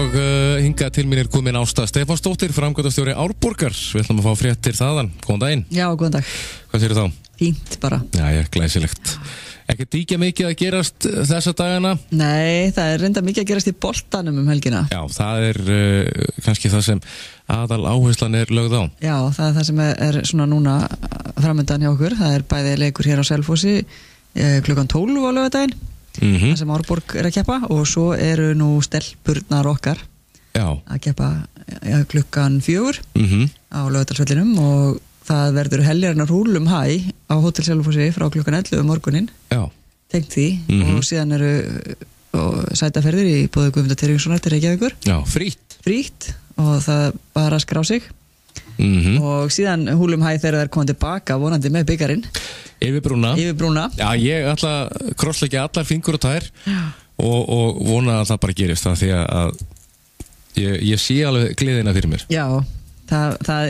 og hingað til mín komin Ásta Stefánsdóttir, framkvæmdastjóri Árborgar. Við ætlum að fá fréttir þaðan. Góðan daginn. Já, góðan dag. Hvað segirðu þá? Fínt bara. Já, glæsilegt. Ekkert díkja mikið að gerast þessa dagana? Nei, það er reynda mikið að gerast í boltanum helgina. Já, það kannski það sem aðal áherslan lögð á. Já, það er það sem er svona núna framöndan hjá okkur. Það er bæði leikur hér á Selfossi klukkan 12 á laugardaginn. Það sem Árborg að keppa, og svo eru nú stelpurnar okkar að keppa klukkan 4 á Laugardalsvellinum, og það verður heljarinnar húlum hæ á Hótel Selfossi frá klukkan 11 morgunin tengt því, og síðan eru sætaferðir í boði Guðmundar Tyrfingssonar til Reykjavíkur. Já, frítt, og það bara skrá sig. Og síðan húlum hæ þegar það er komið tilbaka vonandi með byggarinn yfir brúna. Já, ég ætla að krossleggja allar fingur og tær og vona að það bara gerist, það því að ég sé alveg gleðina fyrir mér. Já, það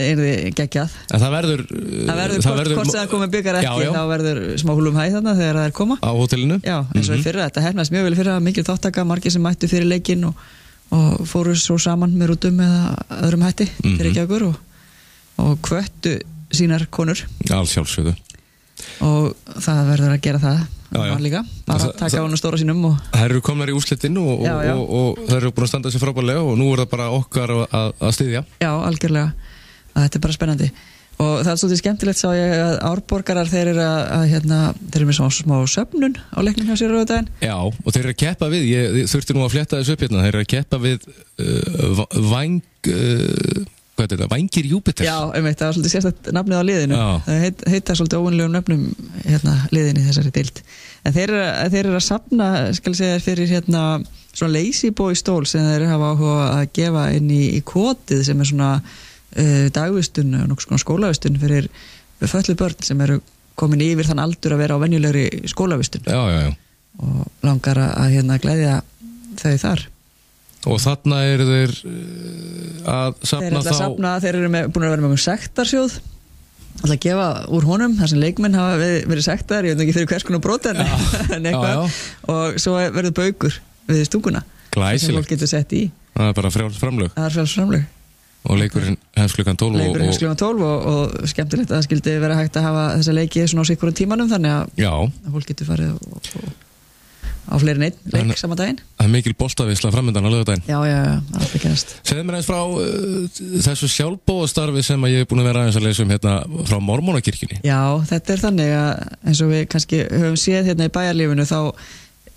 geggjað. En það verður hvort sem það komið byggar ekki, þá verður smá húlum hæ þarna þegar það er koma á hótelinu. Já, eins og í fyrra, þetta hefnaðist mjög vel fyrra, mikil þáttaka, margir sem mættu fyrir leikinn og fóru svo saman með rútum eða öðrum hætti fyrir Reykjavíkur og hvöttu sínar konur. Alls sjálfsögðu. Og það verður að gera það líka, bara taka á stóra sínum. Það eru komnar í úrslitin og það eru búin að standa sér frábærlega, og nú er það bara okkar að styðja. Já, algjörlega. Þetta er bara spennandi. Og það er svolítið skemmtilegt, sá ég að Árborgarar, þeir eru með smá söfnun á leiknum hjá sér á daginn. Já, og þeir eru að keppa við, ég þurfti nú að flétta þessu upp hérna, þeir eru að keppa við Vængir Júpiter. Já, það var svolítið sérstætt nafnið á liðinu. Það heita svolítið óvunlegum nöfnum liðinu í þessari deild. En þeir eru að safna, skal ég segja, fyrir svona lazy boy stól sem þeir hafa áhuga að gefa inn í kotið, sem er svona dagvistun, nokkuð svona skólavistun fyrir fötluð börn sem eru komin yfir þann aldur að vera á venjulegri skólavistun. Já. Og langar að gleðja þau þar. Og þarna eru þeir að safna þeir eru búin að vera með sektarsjóð að gefa úr honum, þar sem leikmenn hafa verið sektar, ég veit ekki fyrir hvers konar brot en eitthvað, og svo verður baukur við stunguna sem fólk getur sett í. Það er bara frjáls framlög. Og leikurinn hefst klukkan 12 og skemmtilegt að það skildi vera hægt að hafa þessa leiki svona á sikkurum tímanum, þannig að fólk getur farið og á fleiri leik saman daginn. Það er mikil boltaveisla framöndan á laugardaginn. Já, allt er gerast. Segðu mér aðeins frá þessu sjálfboðastarfi sem ég búin að vera aðeins að lesa um frá Mormónakirkjunni. Já, þetta er þannig að eins og við kannski höfum séð í bæjarlífinu, þá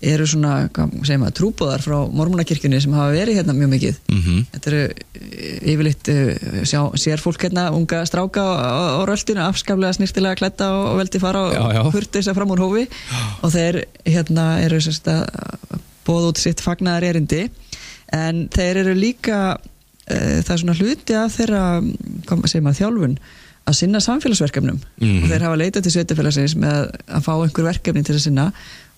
eru svona, trúboðar frá Mormónakirkjunni sem hafa verið mjög mikið. Þetta eru yfirleitt sér fólk unga stráka á röltinu, afskaplega snirtilega klædda og veldi fara og hurta þess að fram úr hófi, og þeir eru að boða út sitt fagnaðar erindi, en þeir eru líka það er svona hluti af þeirra þjálfun að sinna samfélagsverkefnum, og þeir hafa leitað til sveitafélagsins með að fá einhver verkefni til að sinna,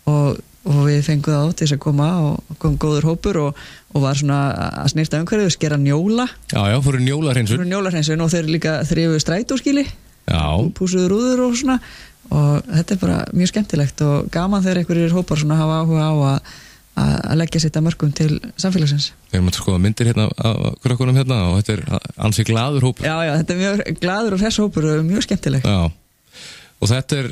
og við fengum það á til þess að koma, og kom góður hópur og var svona að snirta umhverfið og skera njóla. Já, fóru njólahreinsun, og þeir líka þrifu strætóskýli og púsuðu rúður og svona, og þetta er bara mjög skemmtilegt og gaman þegar einhverjir hópar svona hafa áhuga á að leggja sitt að mörgum til samfélagsins. Við erum að skoða myndir af krökkunum og þetta er ansi glaður hópur. Já, þetta er mjög glaður og hress hópur og mjög skemmtilegt. Já. Og þetta er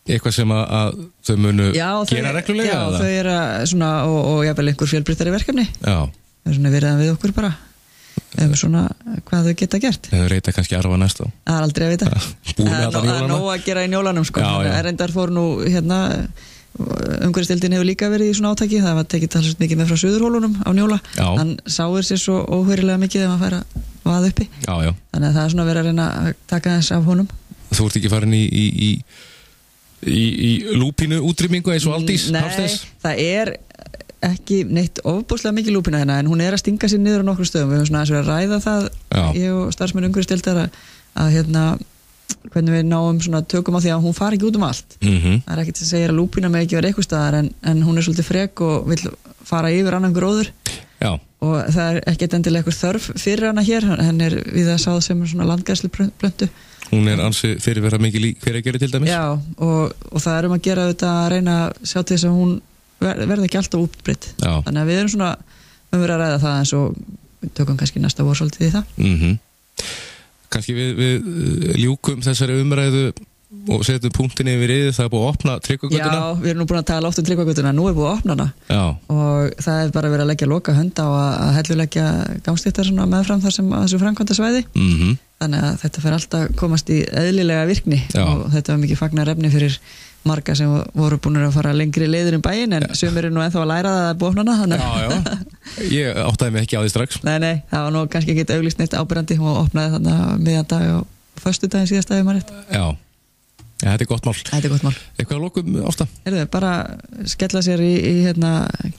eitthvað sem að þau munu gera reglulega? Já, þau eru svona, og jafnvel einhver fjölbreyttari verkefni. Já. Þau eru svona verið við okkur bara, svona hvað þau geta gert. Þau reyta kannski arfa næst á. Það er aldrei að vita. Það er nóg að gera í njólanum, sko. Reyndar fór nú, umhverfisdeildin hefur líka verið í svona átaki. Það var tekið talsveit mikið með frá suðurhólunum á njóla. Hann sáir sér svo óhörilega mikið ef hann fær að vaða uppi. Já. Þannig að það er svona verið að reyna að taka þess af honum. Þú ert ekki farin í lúpínu útrýmingu eins og Aldís? Nei, það er ekki neitt ofboðslega mikið lúpína hérna, en hún er að stinga sér niður á nokkrum stöðum. Við höfum svona að ræða það, ég og starfsmenn umhverfisdeildar, að hvernig við náum svona tökum á því að hún fari ekki út allt. Það er ekki til að segja að lúpína með ekki vera eitthvað staðar, en hún er svolítið frek og vill fara yfir annan gróður. Já. Og það er ekkert endilega eitthvað þörf fyrir hana hér, henn er við að sáð sem svona landgræðsluplöntu. Hún er ansi fyrirverða mikil í Hveragerði til dæmis. Já, og það er að gera þetta að reyna að sjá til þess að hún verði ekki alltaf útbreidd. Þannig að við erum svona verið að ræða það eins og við tökum kannski næsta vor svolítið í það. Kannski við ljúkum þessari umræðu og setjum punktinni yfir yfir, það búið að opna Tryggvagötuna. Já, við erum nú búin að tala oft Tryggvagötuna, nú búið að opna hana. Já. Og það bara verið að leggja loka hönd á að helluleggja gangstéttar svona meðfram þar sem þessu framkvæmdasvæði. Þannig að þetta fer alltaf komast í eðlilega virkni. Já. Og þetta var mikið fagnaðarefni fyrir marga sem voru búin að fara lengri leiðir bæinn, en sumir eru nú ennþá að læra það að búið opna hana. Já. Ég áttaði mig ekki á því strax. Nei, það var nú kannski ekki auglýst neitt áberandi og opnaði þarna miðjan dag á föstudaginn síðasta ef maður rétt. Já, þetta er gott mál. Þetta er gott mál. Eitthvað að lokum, Ásta? Bara skella sér í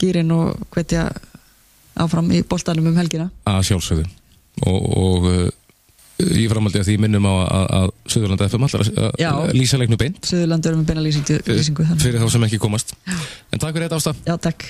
gírinn og hvetja áfram í boltanum helgina. Að sjálfsögðu. Og í framhaldi að því minnum á að Suðurland FM allar að lýsa leiknum beint. Suðurland erum við beina lýsingu. Fyrir þá sem ekki komast. En takk fyrir þetta, Ásta. Já, takk.